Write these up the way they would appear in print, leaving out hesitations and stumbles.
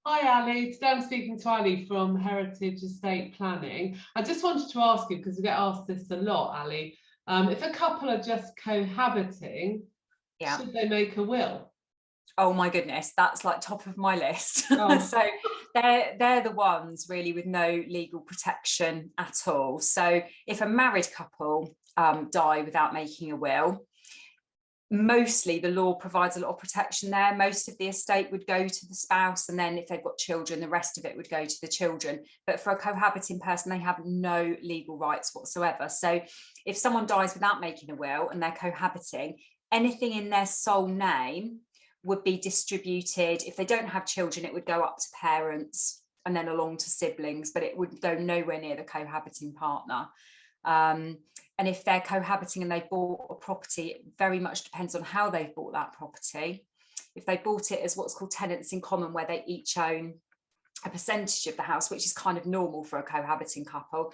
Hi Ali, today I'm speaking to Ali from Heritage Estate Planning. I just wanted to ask you, because we get asked this a lot, Ali, if a couple are just cohabiting, Yeah. should they make a will? Oh my goodness, that's like top of my list. Oh. So they're the ones really with no legal protection at all. So if a married couple die without making a will, mostly the law provides a lot of protection there. Most of the estate would go to the spouse, and then if they've got children, the rest of it would go to the children. But for a cohabiting person, they have no legal rights whatsoever. So if someone dies without making a will and they're cohabiting, anything in their sole name would be distributed. If they don't have children, it would go up to parents and then along to siblings, but it would go nowhere near the cohabiting partner. And if they're cohabiting and they bought a property, it very much depends on how they've bought that property. If they bought it as what's called tenants in common, where they each own a percentage of the house, which is kind of normal for a cohabiting couple,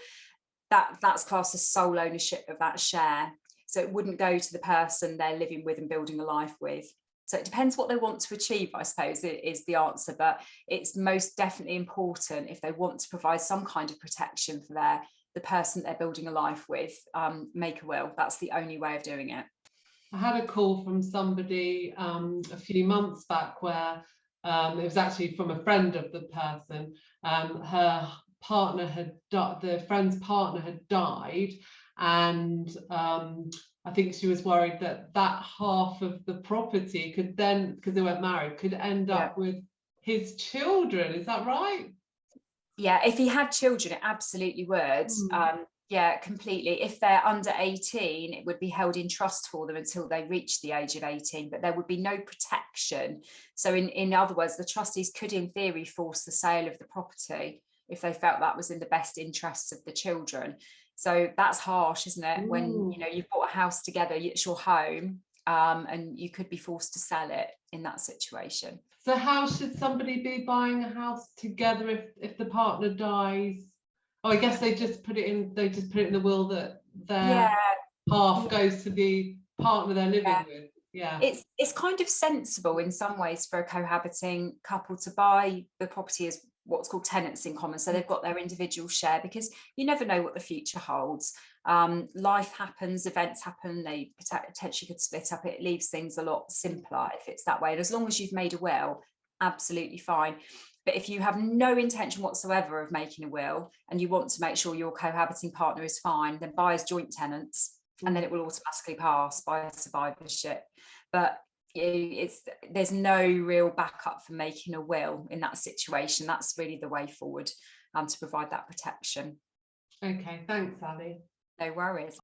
that's classed as sole ownership of that share. So it wouldn't go to the person they're living with and building a life with. So it depends what they want to achieve, I suppose, is the answer. But it's most definitely important, if they want to provide some kind of protection for the person they're building a life with, make a will. That's the only way of doing it. I had a call from somebody a few months back where it was actually from a friend of the person. Her partner had the friend's partner had died, and I think she was worried that half of the property could then, because they weren't married, could end up with his children. Is that right? Yeah, if he had children, it absolutely would. Yeah, completely. If they're under 18, it would be held in trust for them until they reach the age of 18, but there would be no protection. So in other words, the trustees could in theory force the sale of the property if they felt that was in the best interests of the children. So that's harsh, isn't it? When you've bought a house together, it's your home, and you could be forced to sell it in that situation. So how should somebody be buying a house together if the partner dies? Oh, I guess they just put it in the will that their half goes to the partner they're living with. Yeah. It's kind of sensible in some ways for a cohabiting couple to buy the property as what's called tenants in common. So they've got their individual share, because you never know what the future holds. Life happens, events happen, they potentially could split up. It leaves things a lot simpler if it's that way. And as long as you've made a will, absolutely fine. But if you have no intention whatsoever of making a will and you want to make sure your cohabiting partner is fine, then buy as joint tenants, and then it will automatically pass by survivorship. But there's no real backup for making a will in that situation. That's really the way forward, to provide that protection. Okay, thanks, Ali. No worries.